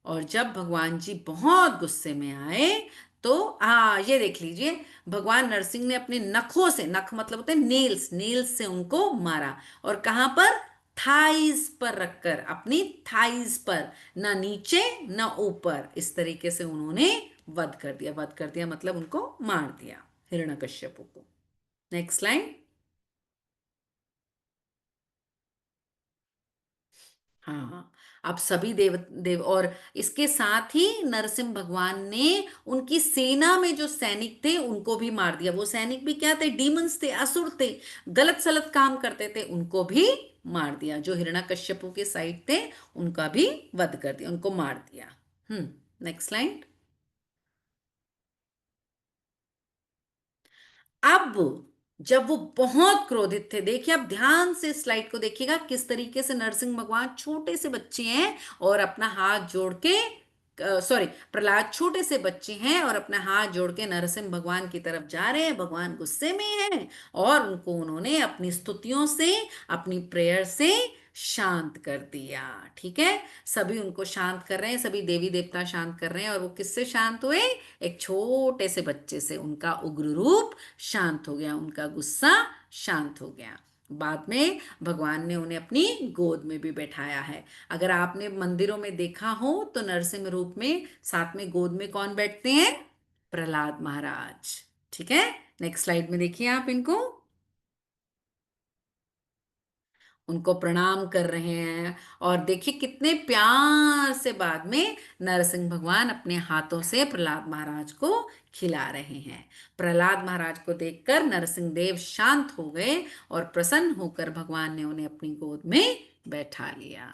और जब भगवान जी बहुत गुस्से में आए, तो ये देख लीजिए, भगवान नरसिंह ने अपने नखों से, नख मतलब होते हैं नेल्स, नेल्स से उनको मारा। और कहां पर, थाइज पर रखकर, अपनी थाइज पर, ना नीचे ना ऊपर, इस तरीके से उन्होंने वध कर दिया। वध कर दिया मतलब उनको मार दिया, हिरण्यकश्यपु को। नेक्स्ट लाइन, हाँ, अब सभी देव देव और इसके साथ ही नरसिंह भगवान ने उनकी सेना में जो सैनिक थे उनको भी मार दिया। वो सैनिक भी क्या थे? डीमंस थे, असुर थे, गलत सलत काम करते थे, उनको भी मार दिया। जो हिरण्यकश्यपु के साइड थे उनका भी वध कर दिया, उनको मार दिया। Next line. अब जब वो बहुत क्रोधित थे, देखिए आप ध्यान से स्लाइड को देखिएगा किस तरीके से नरसिंह भगवान छोटे से बच्चे हैं और अपना हाथ जोड़ के, सॉरी, प्रहलाद छोटे से बच्चे हैं और अपना हाथ जोड़ के नरसिंह भगवान की तरफ जा रहे हैं। भगवान गुस्से में हैं और उनको उन्होंने अपनी स्तुतियों से, अपनी प्रेयर से शांत कर दिया। ठीक है, सभी उनको शांत कर रहे हैं, सभी देवी देवता शांत कर रहे हैं। और वो किससे शांत हुए? एक छोटे से बच्चे से। उनका उग्र रूप शांत हो गया, उनका गुस्सा शांत हो गया। बाद में भगवान ने उन्हें अपनी गोद में भी बैठाया है। अगर आपने मंदिरों में देखा हो तो नरसिंह रूप में साथ में गोद में कौन बैठते हैं? प्रहलाद महाराज। ठीक है, नेक्स्ट स्लाइड में देखिए आप इनको, उनको प्रणाम कर रहे हैं। और देखिए कितने प्यार से बाद में नरसिंह भगवान अपने हाथों से प्रहलाद महाराज को खिला रहे हैं। प्रहलाद महाराज को देखकर नरसिंह देव शांत हो गए और प्रसन्न होकर भगवान ने उन्हें अपनी गोद में बैठा लिया।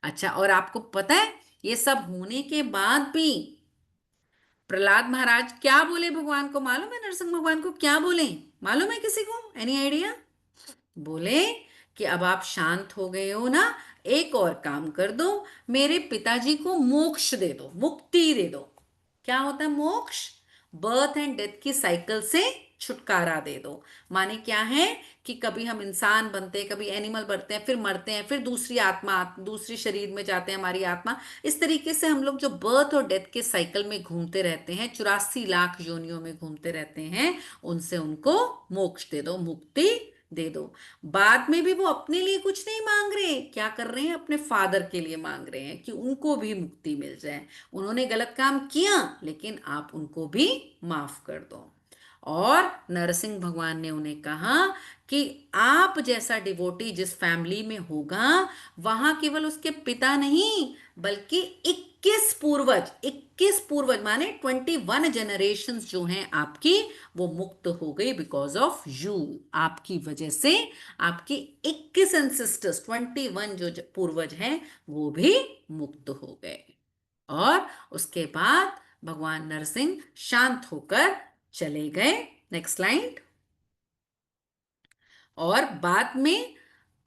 अच्छा, और आपको पता है ये सब होने के बाद भी प्रहलाद महाराज क्या बोले भगवान को? मालूम है नरसिंह भगवान को क्या बोले? मालूम है किसी को? Any idea? बोले कि अब आप शांत हो गए हो ना, एक और काम कर दो, मेरे पिताजी को मोक्ष दे दो, मुक्ति दे दो। क्या होता है मोक्ष? बर्थ एंड डेथ की साइकिल से छुटकारा दे दो। माने क्या है कि कभी हम इंसान बनते हैं, कभी एनिमल बनते हैं, फिर मरते हैं, फिर दूसरी आत्मा, दूसरी शरीर में जाते हैं हमारी आत्मा। इस तरीके से हम लोग जो बर्थ और डेथ के साइकिल में घूमते रहते हैं, 84 लाख योनियों में घूमते रहते हैं, उनसे उनको मोक्ष दे दो, मुक्ति दे दो। बाद में भी वो अपने लिए कुछ नहीं मांग रहे, क्या कर रहे हैं? अपने फादर के लिए मांग रहे हैं कि उनको भी मुक्ति मिल जाए। उन्होंने गलत काम किया लेकिन आप उनको भी माफ कर दो। और नरसिंह भगवान ने उन्हें कहा कि आप जैसा डिवोटी जिस फैमिली में होगा, वहां केवल उसके पिता नहीं बल्कि 21 पूर्वज माने 21 जनरेशन जो हैं आपकी, वो मुक्त हो गई बिकॉज ऑफ यू। आपकी वजह से आपके 21 एंसेस्टर्स, 21 जो पूर्वज हैं, वो भी मुक्त हो गए। और उसके बाद भगवान नरसिंह शांत होकर चले गए। Next line. और बाद में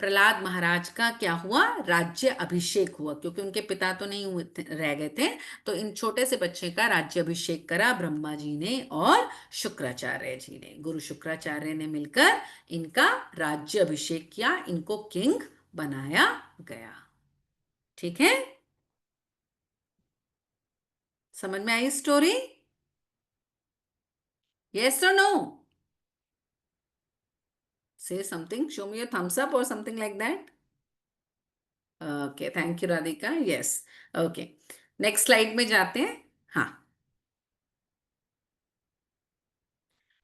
प्रहलाद महाराज का क्या हुआ? राज्य अभिषेक हुआ, क्योंकि उनके पिता तो नहीं हुए थे, रह गए थे। तो इन छोटे से बच्चे का राज्य अभिषेक करा ब्रह्मा जी ने और शुक्राचार्य जी ने। गुरु शुक्राचार्य ने मिलकर इनका राज्य अभिषेक किया, इनको किंग बनाया गया। ठीक है, समझ में आई स्टोरी? यस और no? Say something, show me your thumbs up और something like that. Okay, thank you Radhika. Yes, okay, next slide में जाते हैं। हाँ,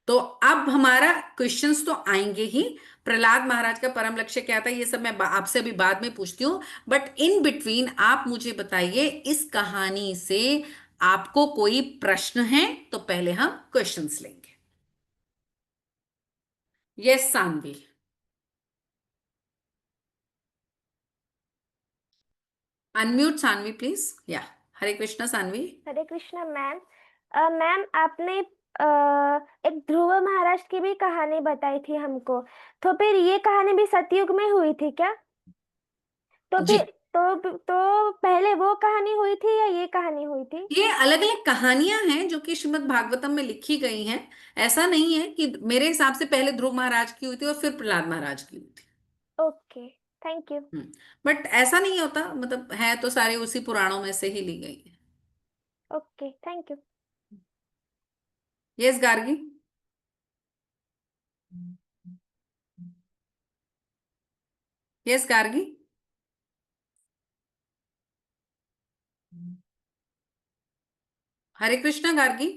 तो अब हमारा क्वेश्चंस तो आएंगे ही। प्रहलाद महाराज का परम लक्ष्य क्या था, ये सब मैं आपसे अभी बाद में पूछती हूँ। बट इन बिटवीन आप मुझे बताइए, इस कहानी से आपको कोई प्रश्न है? तो पहले हम क्वेश्चंस लेंगे। Yes Sanvi, unmute Sanvi please. Yeah, Hare Krishna Sanvi. Hare Krishna ma'am. Ma'am आपने एक ध्रुव महाराज की भी कहानी बताई थी हमको, तो फिर ये कहानी भी सतयुग में हुई थी क्या? तो जी, फिर तो पहले वो कहानी हुई थी या ये कहानी हुई थी? ये अलग अलग कहानियां हैं जो कि श्रीमद् भागवतम में लिखी गई हैं। ऐसा नहीं है कि मेरे हिसाब से पहले ध्रुव महाराज की हुई थी और फिर प्रहलाद महाराज की हुई थी। Okay, thank you. बट ऐसा नहीं होता, मतलब है तो सारे उसी पुराणों में से ही ली गई है। Okay, thank you. Yes Gargi. Yes Gargi. Hare Krishna Gargi.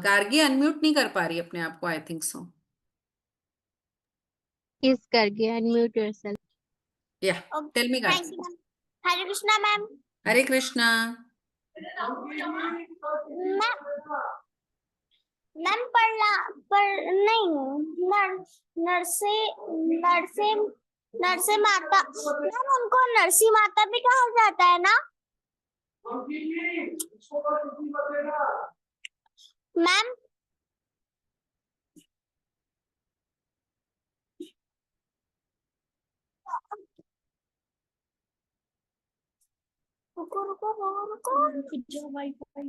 Gargi unmute नहीं कर पा रही अपने आप को, I think so. Yes, Gargi, unmute yourself. Yeah, tell me, Thank guys. you, ma'am. Hare Krishna, ma'am. Hare Krishna. Ma'am नहीं नरसे नरसे नरसे माता मैम उनको नरसी माता भी कहा जाता है ना मैम रुको रुको रुको जो wifi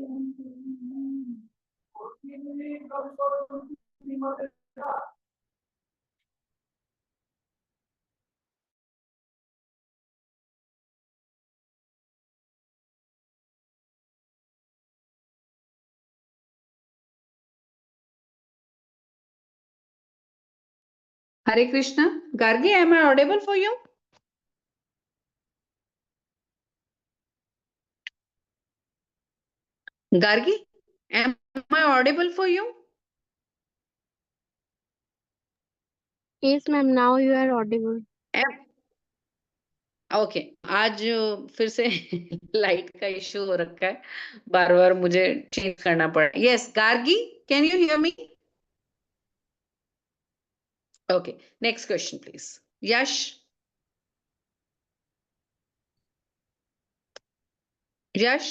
Hare Krishna. Gargi, am I audible for you? Gargi, am I audible for you? Yes, ma'am. Now you are audible. Okay आज फिर से लाइट का इशू हो रखा है, बार बार मुझे चेंज करना पड़ा. Yes Gargi, can you hear me? Okay, next question please. Yash. Yash.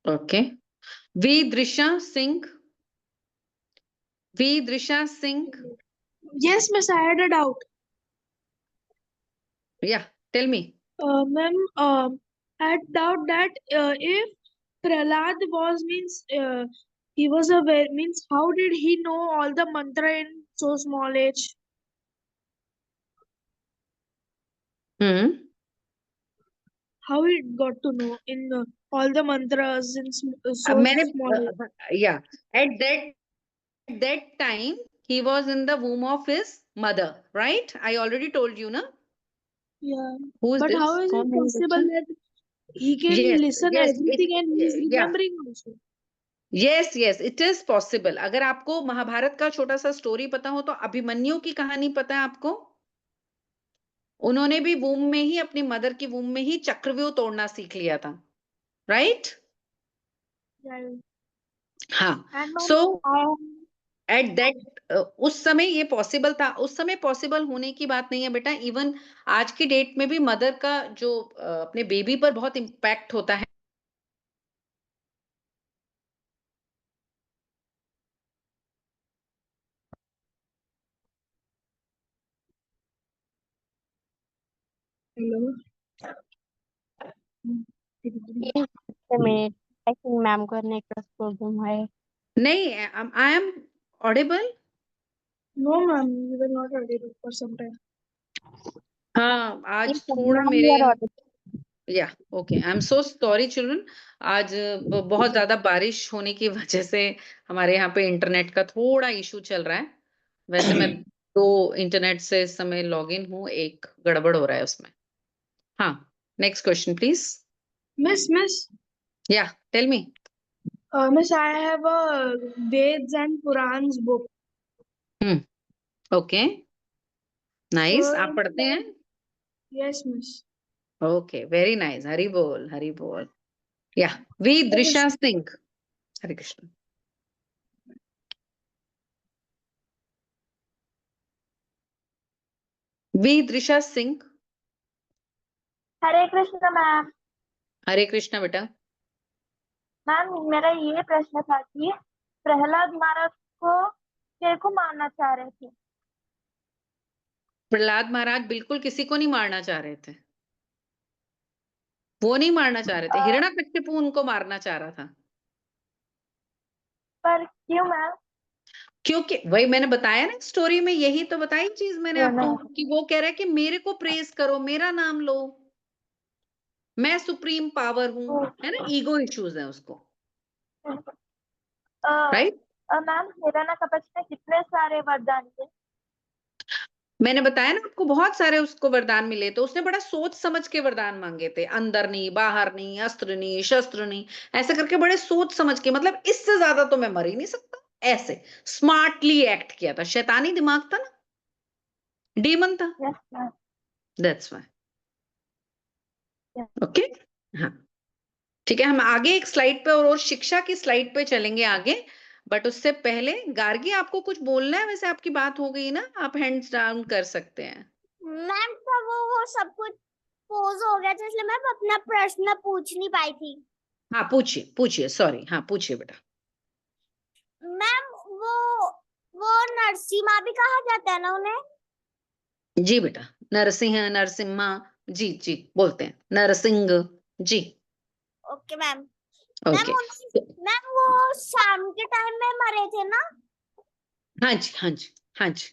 Okay. Vidrisha Singh. Vidrisha Singh. Yes, miss, I had a doubt. Yeah tell me. Ma'am, I had doubt that if Prahlad was he was a means how did he know all the mantra in so small age? How he got to know in all the mantras in so मैंने small age? या at that time he was in the womb of his mother, right? I already told you, na? Yeah. Who is But this? how is it कौन है ये possible बच्चा? that he can Yes, listen yes, everything and he is yeah. remembering also? Yes yes it is possible. अगर आपको महाभारत का छोटा सा story पता हो तो अभिमन्यु की कहानी पता है आपको? उन्होंने भी वूम में ही, अपनी मदर की वूम में ही चक्रव्यूह तोड़ना सीख लिया था, राइट? Yeah. हाँ. And ma'am, so at that उस समय ये पॉसिबल था. उस समय पॉसिबल होने की बात नहीं है बेटा. इवन आज की डेट में भी मदर का जो अपने बेबी पर बहुत इम्पैक्ट होता है. hello. Yes, a minute. I think ma'am को network problem है. नहीं, I am audible. No, ma'am, you were not audible for some time. हाँ, आज Yes, ma'am. थोड़ा Now मेरे you are audible. या okay, I am so sorry children. आज बहुत ज्यादा बारिश होने की वजह से हमारे यहाँ पे इंटरनेट का थोड़ा इशू चल रहा है. वैसे मैं 2 इंटरनेट से इस समय लॉग इन हूँ, एक गड़बड़ हो रहा है उसमें. हाँ, next question please. Miss, yeah tell me. Miss, I have a Veds and Purans book. Okay, nice. So, आप पढ़ते हैं? yes, Miss. Okay, very nice. Hari बोल, हरि बोल. Yeah Vidrisha Singh. Hare Krishna. Vidrisha Singh. Hare Krishna ma'am. Hare Krishna बेटा. मैम मेरा ये प्रश्न था कि प्रहलाद महाराज को मारना चाह रहे थे. प्रहलाद महाराज बिल्कुल किसी को नहीं मारना चाह रहे थे. वो नहीं मारना चाह रहे थे. हिरण्यकश्यप उनको मारना चाह रहा था. पर क्यों मैम? क्योंकि वही मैंने बताया ना स्टोरी में, यही तो बताई चीज मैंने आपको कि वो कह रहा है कि मेरे को प्रेज करो, मेरा नाम लो, मैं सुप्रीम पावर हूं, है ना? ईगो इश्यूज है उसको, राइट? मैम हिरण्यकश्यप ने कितने सारे वरदान थे? मैंने बताया ना आपको, बहुत सारे उसको वरदान मिले. तो उसने बड़ा सोच समझ के वरदान मांगे थे. अंदर नहीं, बाहर नहीं, अस्त्र नहीं, शस्त्र नहीं, ऐसे करके बड़े सोच समझ के. मतलब इससे ज्यादा तो मैं मर ही नहीं सकता. ऐसे स्मार्टली एक्ट किया था, शैतानी दिमाग था ना, डीमन था, Yes, ma'am. That's why. Yes. Okay, हाँ ठीक है, हम आगे एक स्लाइड पे और शिक्षा की स्लाइड पे चलेंगे आगे, बट उससे पहले गार्गी आपको कुछ बोलना है? वैसे आपकी बात हो गई ना, आप हैंड्स डाउन कर सकते हैं। मैम तो वो सब कुछ पोज हो गया था, इसलिए मैं अपना प्रश्न पूछ नहीं पाई थी। हाँ पूछिए पूछिए, सॉरी, हाँ पूछिए बेटा। मैम वो नरसिम्हा भी कहा जाता है ना उन्हें? जी बेटा, नरसिंह, नरसिम्हा, जी जी बोलते हैं, Narsingh ji. Okay ma'am. Okay, ma'am वो शाम के टाइम में मरे थे ना? हाँ जी हाँ जी हाँ जी।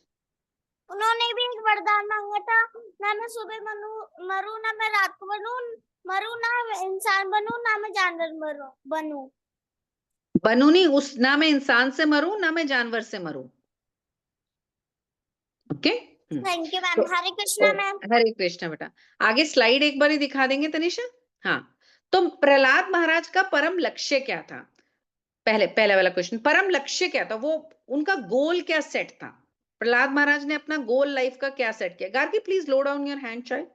उन्होंने भी एक वरदान मांगा था, ना मैं सुबह मरूं, ना मैं रात को मरूं, ना मैं इंसान बनूं, ना मैं जानवर बनूं। बनू नहीं, उस ना मैं इंसान से मरूं ना मैं जानवर से मरूं। Okay, thank you ma'am. तो हरे कृष्णा मैम। हरे कृष्णा बेटा। आगे स्लाइड एक बार ही दिखा देंगे तनिषा? हाँ, तो प्रहलाद महाराज का परम लक्ष्य क्या था? पहले वाला क्वेश्चन, परम लक्ष्य क्या था, वो उनका गोल क्या सेट था? प्रहलाद महाराज ने अपना गोल लाइफ का क्या सेट किया? Gargi please low down your hand child.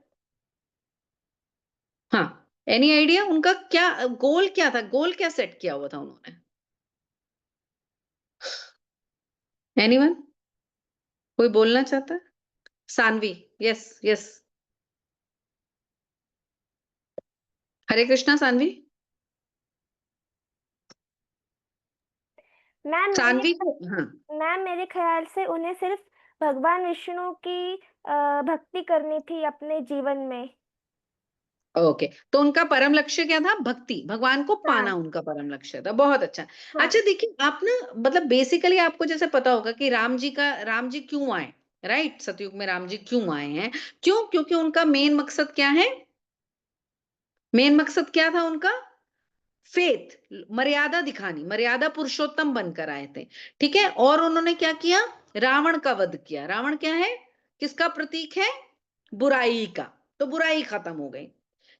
हाँ, एनी आइडिया उनका क्या गोल क्या था, गोल क्या सेट किया हुआ था उन्होंने? एनीवन, कोई बोलना चाहता है? सानवी, यस यस, हरे कृष्णा सानवी। मैम सानवी को, हाँ मेरे ख्याल से उन्हें सिर्फ भगवान विष्णु की भक्ति करनी थी अपने जीवन में। ओके, तो उनका परम लक्ष्य क्या था? भक्ति, भगवान को पाना हाँ उनका परम लक्ष्य था। बहुत अच्छा। हाँ अच्छा देखिए, आप ना मतलब बेसिकली आपको जैसे पता होगा कि राम जी क्यों आए, राइट? सतयुग में राम जी क्यों आए हैं? क्यों? क्योंकि उनका मेन मकसद क्या है? मेन मकसद क्या था उनका? फेथ, मर्यादा दिखानी, मर्यादा पुरुषोत्तम बनकर आए थे, ठीक है। और उन्होंने क्या किया? रावण का वध किया। रावण क्या है, किसका प्रतीक है? बुराई का। तो बुराई खत्म हो गई।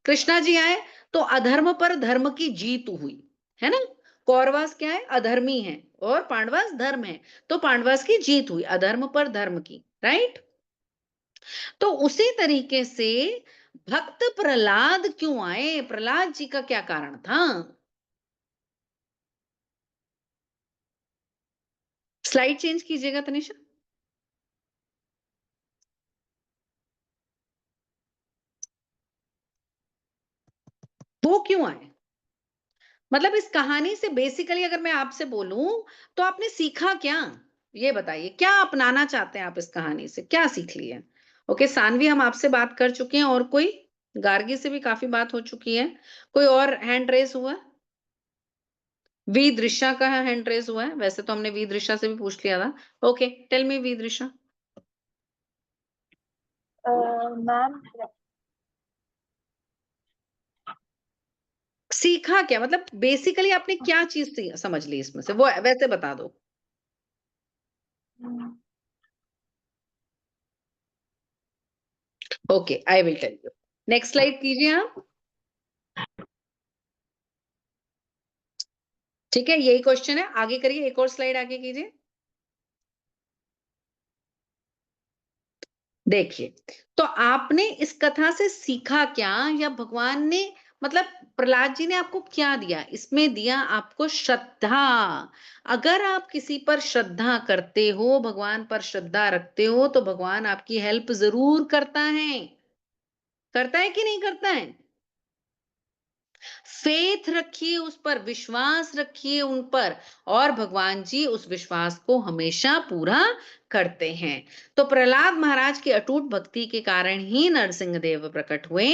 कृष्णा जी आए तो अधर्म पर धर्म की जीत हुई, है ना। कौरवास क्या है? अधर्मी है, और पांडवास धर्म है, तो पांडवास की जीत हुई अधर्म पर धर्म की, राइट। तो उसी तरीके से भक्त प्रहलाद क्यों आए? प्रहलाद जी का क्या कारण था? स्लाइड चेंज कीजिएगा तनिषा। वो क्यों आए? मतलब इस कहानी से बेसिकली अगर मैं आपसे बोलूं तो आपने सीखा क्या? ये बताइए, क्या अपनाना चाहते हैं आप इस कहानी से, क्या सीख लिए? ओके सानवी, हम आपसे बात कर चुके हैं, और कोई? गार्गी से भी काफी बात हो चुकी है। कोई और हैंड रेस हुआ? वी दृश्या का हैंड रेस हुआ है, वैसे तो हमने वी दृश्या से भी पूछ लिया था। Okay, tell me Vidrishya. Ma'am सीखा क्या, मतलब बेसिकली आपने क्या चीज समझ ली इसमें से, वो वैसे बता दो। Okay, I will tell you. Next slide कीजिए आप। ठीक है, यही क्वेश्चन है, आगे करिए, एक और स्लाइड आगे कीजिए। देखिए, तो आपने इस कथा से सीखा क्या, या भगवान ने मतलब प्रहलाद जी ने आपको क्या दिया? इसमें दिया आपको श्रद्धा। अगर आप किसी पर श्रद्धा करते हो, भगवान पर श्रद्धा रखते हो, तो भगवान आपकी हेल्प जरूर करता है। करता है कि नहीं करता है? फेथ रखिए उस पर, विश्वास रखिए उन पर, और भगवान जी उस विश्वास को हमेशा पूरा करते हैं। तो प्रहलाद महाराज की अटूट भक्ति के कारण ही नरसिंह देव प्रकट हुए।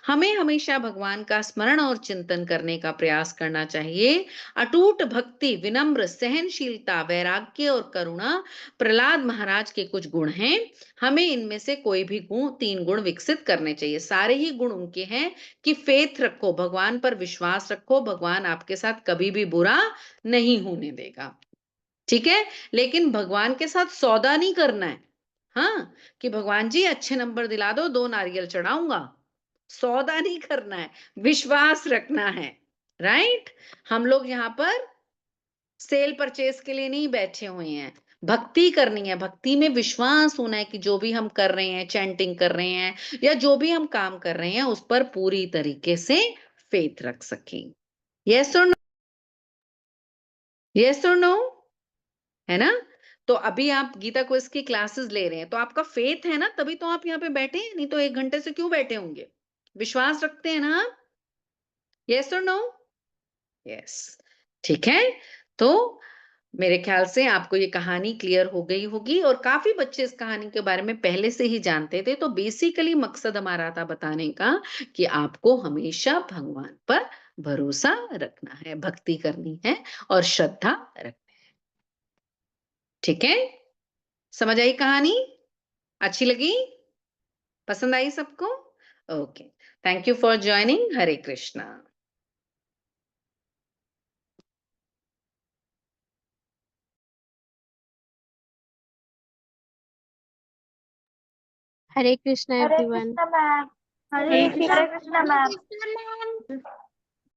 हमें हमेशा भगवान का स्मरण और चिंतन करने का प्रयास करना चाहिए। अटूट भक्ति, विनम्र, सहनशीलता, वैराग्य और करुणा प्रहलाद महाराज के कुछ गुण हैं। हमें इनमें से कोई भी गुण, 3 गुण विकसित करने चाहिए। सारे ही गुण उनके हैं कि फेथ रखो, भगवान पर विश्वास रखो, भगवान आपके साथ कभी भी बुरा नहीं होने देगा, ठीक है। लेकिन भगवान के साथ सौदा नहीं करना है, हाँ, कि भगवान जी अच्छे नंबर दिला दो, 2 नारियल चढ़ाऊंगा। सौदा नहीं करना है, विश्वास रखना है, राइट। हम लोग यहाँ पर सेल परचेज के लिए नहीं बैठे हुए हैं, भक्ति करनी है, भक्ति में विश्वास होना है कि जो भी हम कर रहे हैं, चैंटिंग कर रहे हैं या जो भी हम काम कर रहे हैं उस पर पूरी तरीके से फेथ रख सकें। यस और नो? यस और नो? है ना? तो अभी आप गीता क्विज की क्लासेस ले रहे हैं, तो आपका फेथ है ना, तभी तो आप यहाँ पे बैठे हैं, नहीं तो 1 घंटे से क्यों बैठे होंगे? विश्वास रखते हैं ना आप? यस और नो? यस। ठीक है? तो मेरे ख्याल से आपको ये कहानी क्लियर हो गई होगी और काफी बच्चे इस कहानी के बारे में पहले से ही जानते थे। तो बेसिकली मकसद हमारा था बताने का कि आपको हमेशा भगवान पर भरोसा रखना है, भक्ति करनी है और श्रद्धा रखनी है। ठीक है? समझ आई कहानी? अच्छी लगी? पसंद आई सबको? Okay, thank you for joining. Hare Krishna. Hare Krishna Hare everyone. Krishna ma'am. Hare Hare Krishna. Krishna ma'am. Krishna ma'am.